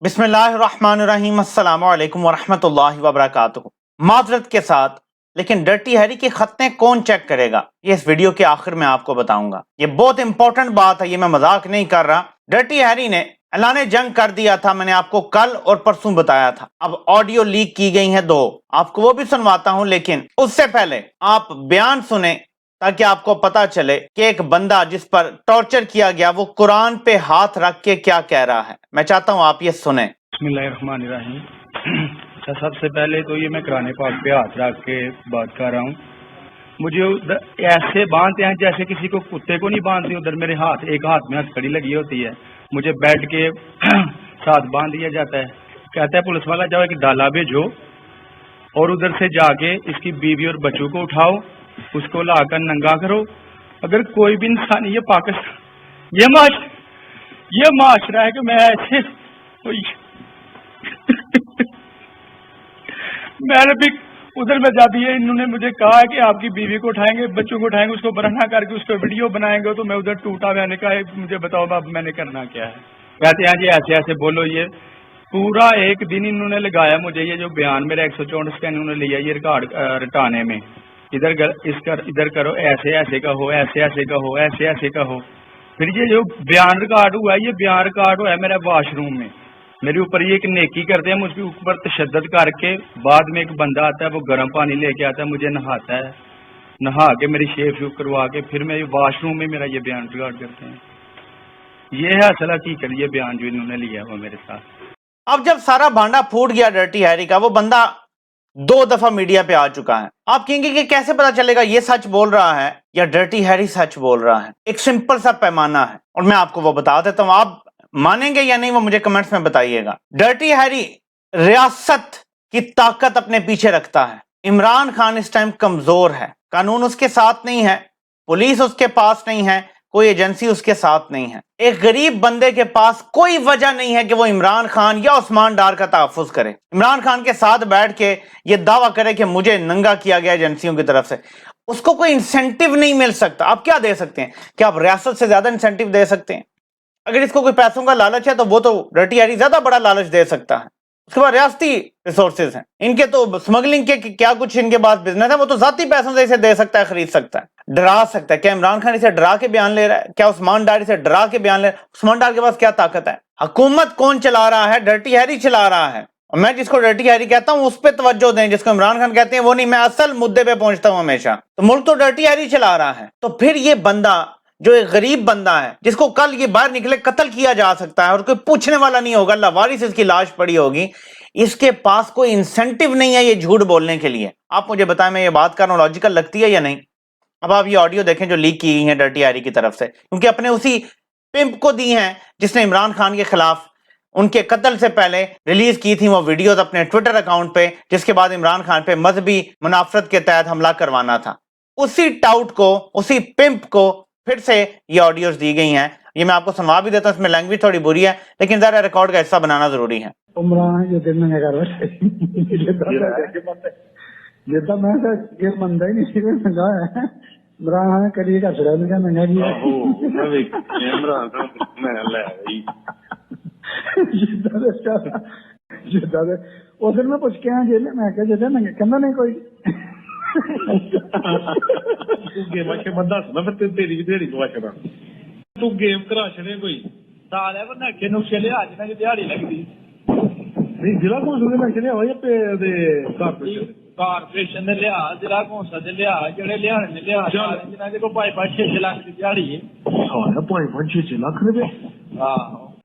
बिस्मिल्लाहिर्रहमानिर्रहीम अस्सलाम वालेकुम वरहमतुल्लाहि वबरकातुहू। माजरत के साथ, लेकिन डर्टी हैरी की खतें कौन चेक करेगा, ये इस वीडियो के आखिर में आपको बताऊंगा। ये बहुत इंपॉर्टेंट बात है, ये मैं मजाक नहीं कर रहा। डर्टी हैरी ने ऐलान जंग कर दिया था, मैंने आपको कल और परसों बताया था। अब ऑडियो लीक की गई हैं दो, आपको वो भी सुनवाता हूं, लेकिन उससे पहले आप बयान सुने ताकि आपको पता चले कि एक बंदा जिस पर टॉर्चर किया गया वो कुरान पे हाथ रख के क्या कह रहा है। मैं चाहता हूं आप ये सुने। बिस्मिल्लाहिर्रहमानिर्रहीम। अच्छा, सबसे पहले तो ये मैं कुरान पाक पे हाथ रख के बात कर रहा हूँ। मुझे ऐसे बांधते हैं जैसे किसी को कुत्ते को नहीं बांधते। उधर मेरे हाथ, एक हाथ में हथकड़ी लगी होती है, मुझे बेड के साथ बांध दिया जाता है। कहता है पुलिस वाला, जाओ एक डाला भेजो और उधर से जाके इसकी बीवी और बच्चों को उठाओ, उसको लाकर नंगा करो। अगर कोई भी इंसान, ये पाकिस्तान, ये माशरा है कि मैं ऐसे मैंने भी उधर में जाती है, इन्होंने मुझे कहा कि आपकी बीवी को उठाएंगे, बच्चों को उठाएंगे, उसको बरहना करके उसको वीडियो बनाएंगे। तो मैं उधर टूटा, मैंने कहा मुझे बताओ अब मैंने करना क्या है। कहते हैं जी ऐसे ऐसे बोलो। ये पूरा एक दिन इन्होंने लगाया मुझे, ये जो बयान मेरा 164 का इन्होंने लिया ये रिकॉर्ड रटाने में। इधर करो, ऐसे ऐसे का हो, ऐसे ऐसे का हो, ऐसे ऐसे का हो। फिर ये जो बयान रिकॉर्ड हुआ है, ये बयान रिकॉर्ड हुआ है मेरा वॉशरूम में। मेरे ऊपर ये एक नेकी करते हैं, मुझके ऊपर तशद्दद करके बाद में एक बंदा आता है, वो गर्म पानी लेके आता है, मुझे नहाता है, नहा के मेरी शेव करवा के फिर मेरे वॉशरूम में मेरा ये बयान रिकॉर्ड करते हैं। ये है असल हकीकत, ये बयान जो इन्होंने लिया हुआ मेरे साथ। अब जब सारा भांडा फूट गया डर्टी हैरी का, वो बंदा 2 दफा मीडिया पे आ चुका है। आप कहेंगे कि कैसे पता चलेगा ये सच बोल रहा है या डर्टी हैरी सच बोल रहा है। एक सिंपल सा पैमाना है और मैं आपको वो बता देता हूं। आप मानेंगे या नहीं वो मुझे कमेंट्स में बताइएगा। डर्टी हैरी रियासत की ताकत अपने पीछे रखता है। इमरान खान इस टाइम कमजोर है, कानून उसके साथ नहीं है, पुलिस उसके पास नहीं है, कोई एजेंसी उसके साथ नहीं है। एक गरीब बंदे के पास कोई वजह नहीं है कि वो इमरान खान या उस्मान डार का तहफ्फुज करे, इमरान खान के साथ बैठ के ये दावा करे कि मुझे नंगा किया गया एजेंसियों की तरफ से। उसको कोई इंसेंटिव नहीं मिल सकता। आप क्या दे सकते हैं? क्या आप रियासत से ज्यादा इंसेंटिव दे सकते हैं? अगर इसको कोई पैसों का लालच है तो वो तो डर्टी हैरी ज्यादा बड़ा लालच दे सकता है। उसके बाद रियासती रिसोर्सेज हैं इनके, तो स्मगलिंग के क्या कुछ इनके पास बिजनेस है, वो तो जाती पैसों से इसे दे सकता है, खरीद सकता है, डरा सकता है। क्या इमरान खान इसे डरा के बयान ले रहा है? क्या उस्मान डार इसे डरा के बयान ले रहा है? उस्मान डार के पास क्या ताकत है? हुकूमत कौन चला रहा है? डर्टी हैरी चला रहा है। और मैं जिसको डर्टी हैरी कहता हूं उस पर तवज्जो दें, जिसको इमरान खान कहते हैं वो नहीं। मैं असल मुद्दे पे पहुंचता हूं हमेशा। तो मुल्क तो डर्टी हैरी चला रहा है। तो फिर ये बंदा जो एक गरीब बंदा है, जिसको कल ये बाहर निकले कत्ल किया जा सकता है और कोई पूछने वाला नहीं होगा, लावारिस इसकी लाश पड़ी होगी, इसके पास कोई इंसेंटिव नहीं है ये झूठ बोलने के लिए। आप मुझे बताएं, मैं ये बात कर रहा हूं लॉजिकल लगती है या नहीं? अब आप ये ऑडियो देखें जो लीक की गई है डर्टी हैरी की तरफ से, क्योंकि अपने उसी पिंप को दी हैं जिसने इमरान खान के खिलाफ उनके कत्ल से पहले रिलीज की थी वो वीडियोस अपने ट्विटर अकाउंट पे, जिसके बाद इमरान खान पे मजहबी मुनाफरत के तहत हमला करवाना था। उसी टाउट को, उसी पिंप को फिर से ये ऑडियोज दी गई हैं। ये मैं आपको सुनवा भी देता हूं, इसमें लैंग्वेज थोड़ी बुरी है, लेकिन जरा रिकॉर्ड का हिस्सा बनाना जरूरी है। ਜਿੱਦਾਂ ਮੈਂ ਤਾਂ ਇਹ ਮੰਨਦਾ ਹੀ ਨਹੀਂ ਸੀ ਕਿ ਨੰਗਾ ਹੈ। ਇਮਰਾਨ ਕਦੀ ਘੱਟ ਰਿਹਾ ਨਹੀਂ ਨੰਗਾ ਜੀ। ਆਹੋ ਮੈਂ ਵੇਖ ਇਮਰਾਨ ਮੈਂ ਲੈ ਆਈ ਜਿੱਦਾਂ ਦੇ ਉਸ ਦਿਨ ਮੈਂ ਪੁੱਛ ਕੇ ਆਇਆ ਜੇ ਮੈਂ ਕਿਹਾ ਜਿੱਦਾਂ ਨੰਗਾ ਕਹਿੰਦਾ ਨਹੀਂ ਕੋਈ ਤੂੰ ਗੇਮਾਂ ਕੇ ਬੰਦਾ ਸੁਣਾ ਫਿਰ ਤੇਰੀ ਵੀ ਦਿਹਾੜੀ ਪਵਾ ਛੜਾ ਤੂੰ ਗੇਮ ਕਰਾ ਛੜੇ ਕੋਈ ਸਾਲਿਆ ਬੰਦਾ ਕਿ ਨੂੰ ਛਲੇ ਅੱਜ ਨਾ ਦਿਹਾੜੀ ਲੱਗਦੀ ਨਹੀਂ। ਜ਼ਿਲ੍ਹਾ ਕੌਂਸਲ ਦੇ ਮੈਂ ਚਲੇ ਹੋਇਆ ਤੇ कारपोरेशन ने लिया, जिला कौंसल ने लिया, जेड़े लियाने ने लिया, जिन्हां दे कोल 5-6 लाख दी दिहाड़ी है। सारा 5-6 लाख रुपए। हां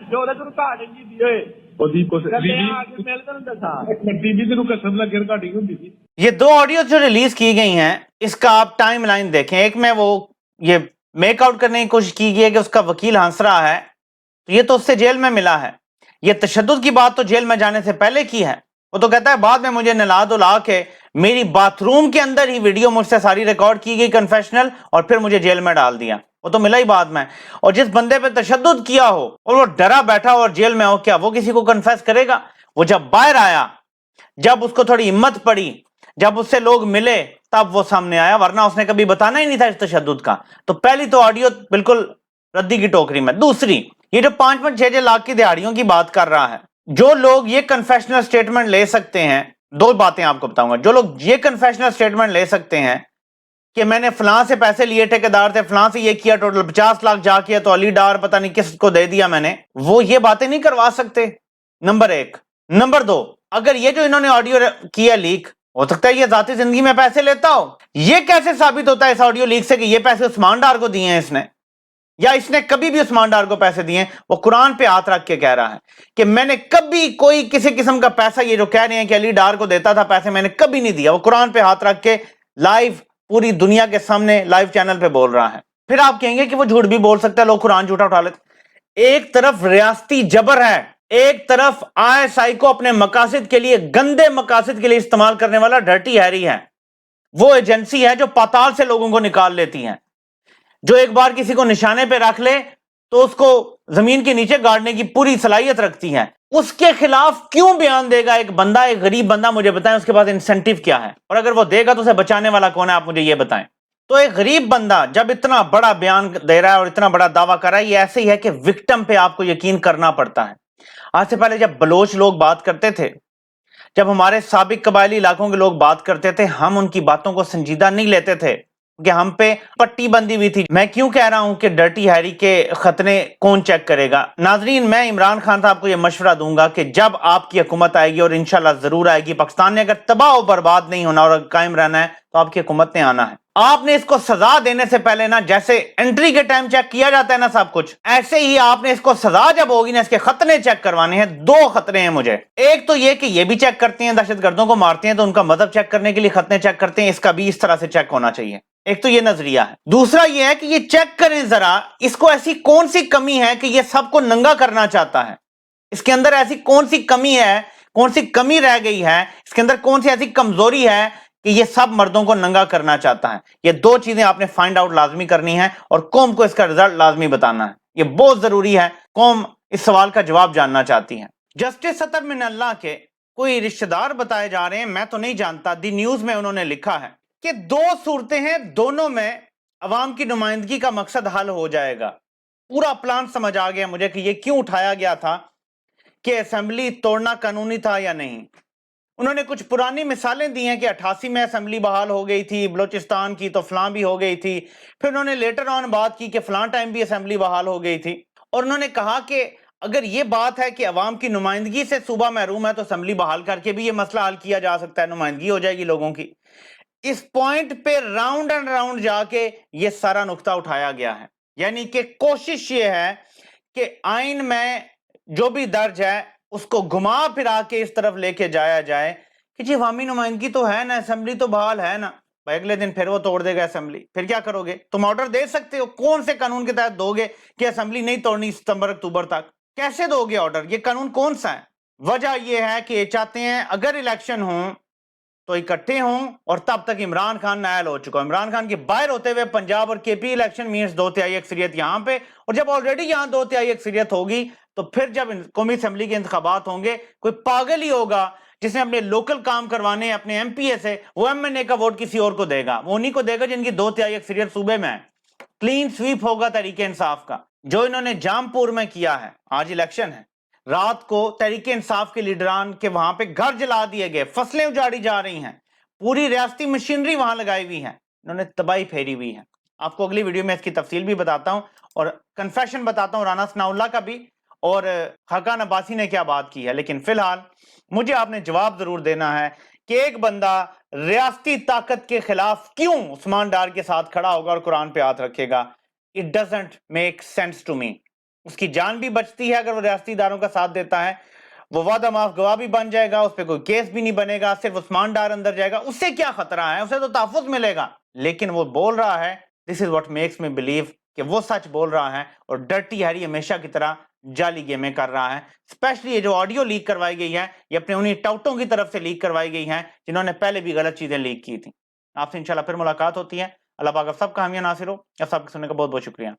जो ओदा तू घाट जी दी ओए ओदी कोस आगे मिल तन दसा एक टीवी ते नु कसम लगे घाटी हुंदी थी। ये 2 ऑडियो जो रिलीज की गई हैं, इसका आप टाइमलाइन देखें। एक में वो ये मेक आउट करने की कोशिश की गई है कि उसका वकील हंस रहा है, तो ये तो उससे जेल में मिला है। ये तशद्दुद की बात तो जेल में जाने से पहले की है। वो तो कहता है बाद में मुझे नला धुला के मेरी बाथरूम के अंदर ही वीडियो मुझसे सारी रिकॉर्ड की गई कन्फेशनल और फिर मुझे जेल में डाल दिया। वो तो मिला ही बाद में। और जिस बंदे पे तशद्दुद किया हो और वो डरा बैठा हो और जेल में हो, क्या वो किसी को कन्फेस करेगा? वो जब बाहर आया, जब उसको थोड़ी हिम्मत पड़ी, जब उससे लोग मिले, तब वो सामने आया, वरना उसने कभी बताना ही नहीं था इस तशद्दुद का। तो पहली तो ऑडियो बिल्कुल रद्दी की टोकरी में। दूसरी, ये जो 5-6 लाख की दिहाड़ियों की बात कर रहा है, जो लोग ये कन्फेशनल स्टेटमेंट ले सकते हैं, दो बातें आपको बताऊंगा, जो लोग ये कन्फेशनल स्टेटमेंट ले सकते हैं कि मैंने फलां से पैसे लिए ठेकेदार से, फलां से ये किया, टोटल 50 लाख जा किया, तो अली डार पता नहीं किसको दे दिया मैंने, वो ये बातें नहीं करवा सकते, नंबर एक। नंबर दो, अगर ये जो इन्होंने ऑडियो किया लीक, हो सकता है ये जाती जिंदगी में पैसे लेता हो, ये कैसे साबित होता है इस ऑडियो लीक से कि ये पैसे उस्मान डार को दिए हैं इसने, या इसने कभी भी उस्मान डार को पैसे दिए हैं? वो कुरान पे हाथ रख के कह रहा है कि मैंने कभी कोई किसी किस्म का पैसा, ये जो कह रहे हैं कि अली डार को देता था पैसे, मैंने कभी नहीं दिया, वो कुरान पे हाथ रख के लाइव पूरी दुनिया के सामने लाइव चैनल पे बोल रहा है। फिर आप कहेंगे कि वो झूठ भी बोल सकता है, लोग कुरान झूठा उठा लेते। एक तरफ रियासती जबर है, एक तरफ आईएसआई को अपने मकासद के लिए, गंदे मकासद के लिए इस्तेमाल करने वाला डर्टी हैरी है। वो एजेंसी है जो पाताल से लोगों को निकाल लेती है, जो एक बार किसी को निशाने पे रख ले तो उसको जमीन के नीचे गाड़ने की पूरी सलाहियत रखती है। उसके खिलाफ क्यों बयान देगा एक बंदा, एक गरीब बंदा? मुझे बताएं उसके पास इंसेंटिव क्या है, और अगर वो देगा तो उसे बचाने वाला कौन है, आप मुझे ये बताएं। तो एक गरीब बंदा जब इतना बड़ा बयान दे रहा है और इतना बड़ा दावा कर रहा है, ये ऐसे ही है कि विक्टिम पे आपको यकीन करना पड़ता है। आज से पहले जब बलोच लोग बात करते थे, जब हमारे साबिक कबायली इलाकों के लोग बात करते थे, हम उनकी बातों को संजीदा नहीं लेते थे कि हम पे पट्टी बंदी हुई थी। मैं क्यों कह रहा हूं कि डर्टी हैरी के खतने कौन चेक करेगा? नाजरीन, मैं इमरान खान साहब को यह मशवरा दूंगा कि जब आपकी हुकूमत आएगी, और इंशाल्लाह जरूर आएगी, पाकिस्तान ने अगर तबाह और बर्बाद नहीं होना और कायम रहना है तो आपकी हुकूमत ने आना है। आपने इसको सजा देने से पहले ना, जैसे एंट्री के टाइम चेक किया जाता है ना सब कुछ, ऐसे ही आपने इसको सजा जब होगी ना, इसके खतने चेक करवाने हैं। दो खतरे हैं मुझे, एक तो ये कि ये भी चेक करते हैं, दहशतगर्दों को मारते हैं तो उनका मदद चेक करने के लिए खतने चेक करते हैं, इसका भी इस तरह से चेक होना चाहिए। एक तो ये नजरिया है। दूसरा ये है कि ये चेक करें जरा, इसको ऐसी कौन सी कमी है कि ये सबको नंगा करना चाहता है? इसके अंदर ऐसी कौन सी कमी है, कौन सी कमी रह गई है, इसके अंदर कौन सी ऐसी कमजोरी है कि ये सब मर्दों को नंगा करना चाहता है? ये दो चीजें आपने फाइंड आउट लाजमी करनी है और कौम को इसका रिजल्ट लाजमी बताना है। ये बहुत जरूरी है, कौम इस सवाल का जवाब जानना चाहती है। जस्टिस सतर मिनल्लाह के कोई रिश्तेदार बताए जा रहे हैं, मैं तो नहीं जानता, दी न्यूज में उन्होंने लिखा है कि दो सूरतें हैं, दोनों में अवाम की नुमाइंदगी का मकसद हल हो जाएगा। पूरा प्लान समझ आ गया मुझे कि ये क्यों उठाया गया था कि असेंबली तोड़ना कानूनी था या नहीं। उन्होंने कुछ पुरानी मिसालें दी हैं कि 88 में असेंबली बहाल हो गई थी बलूचिस्तान की, तो फलां भी हो गई थी। फिर उन्होंने लेटर ऑन बात की कि फलां टाइम भी असेंबली बहाल हो गई थी, और उन्होंने कहा कि अगर ये बात है कि अवाम की नुमाइंदगी से सूबा महरूम है तो असेंबली बहाल करके भी ये मसला हल किया जा सकता है, नुमाइंदगी हो जाएगी लोगों की। इस पॉइंट पे राउंड एंड राउंड जाके ये सारा नुक्ता उठाया गया है। यानी कि कोशिश ये है कि आइन में जो भी दर्ज है उसको घुमा फिरा के इस तरफ लेके जाया जाए कि जी अवामी नुमाइंदगी तो है ना, असेंबली तो बहाल है ना। भाई अगले दिन फिर वो तोड़ देगा असेंबली, फिर क्या करोगे? तुम ऑर्डर दे सकते हो, कौन से कानून के तहत दोगे कि असेंबली नहीं तोड़नी सितंबर अक्टूबर तक? कैसे दोगे ऑर्डर? ये कानून कौन सा है? वजह यह है कि चाहते हैं अगर इलेक्शन हो तो इकट्ठे हों, और तब तक इमरान खान नायल हो चुका है। इमरान खान के बाहर होते हुए पंजाब और केपी इलेक्शन मींस 2/3 अक्सरियत यहां पे, और जब ऑलरेडी यहां 2/3 अक्सरियत होगी तो फिर जब कौमी असेंबली के इंतखाबात होंगे, कोई पागल ही होगा जिसने अपने लोकल काम करवाने अपने एमपीए से, वो एमएनए का वोट किसी और को देगा। वो उन्हीं को देगा जिनकी 2/3 अक्सरियत सूबे में है। क्लीन स्वीप होगा तरीके इंसाफ का, जो इन्होंने जामपुर में किया है। आज इलेक्शन है, रात को तहरीके इंसाफ के लीडरान के वहां पे घर जला दिए गए, फसलें उजाड़ी जा रही हैं, पूरी रियासती मशीनरी वहां लगाई हुई है, इन्होंने तबाही फेरी हुई है। आपको अगली वीडियो में इसकी तफसील भी बताता हूं और कन्फेशन बताता हूं राना सनाउल्लाह का भी, और खाकान अब्बासी ने क्या बात की है। लेकिन फिलहाल मुझे आपने जवाब जरूर देना है कि एक बंदा रियासती ताकत के खिलाफ क्यों उस्मान डार के साथ खड़ा होगा और कुरान पे हाथ रखेगा? It doesn't make sense to me. उसकी जान भी बचती है अगर वो रियासती इदारों का साथ देता है, वो वादा माफ गवाह भी बन जाएगा, उस पर कोई केस भी नहीं बनेगा, सिर्फ उस्मान डार अंदर जाएगा। उससे क्या खतरा है? उसे तो तहफ़्फ़ुज़ मिलेगा। लेकिन वो बोल रहा है, this is what makes me believe कि वो सच बोल रहा है, और डर्टी हैरी हमेशा की तरह जाली गेमें कर रहा है। स्पेशली ये जो ऑडियो लीक करवाई गई है, ये अपने उन्हीं टाउटों की तरफ से लीक करवाई गई है जिन्होंने पहले भी गलत चीजें लीक की थी। आपसे इंशाल्लाह फिर मुलाकात होती है। अल्लाह पाक आप सबका हामी नासिर हो। आप सबके सुनने का बहुत बहुत शुक्रिया।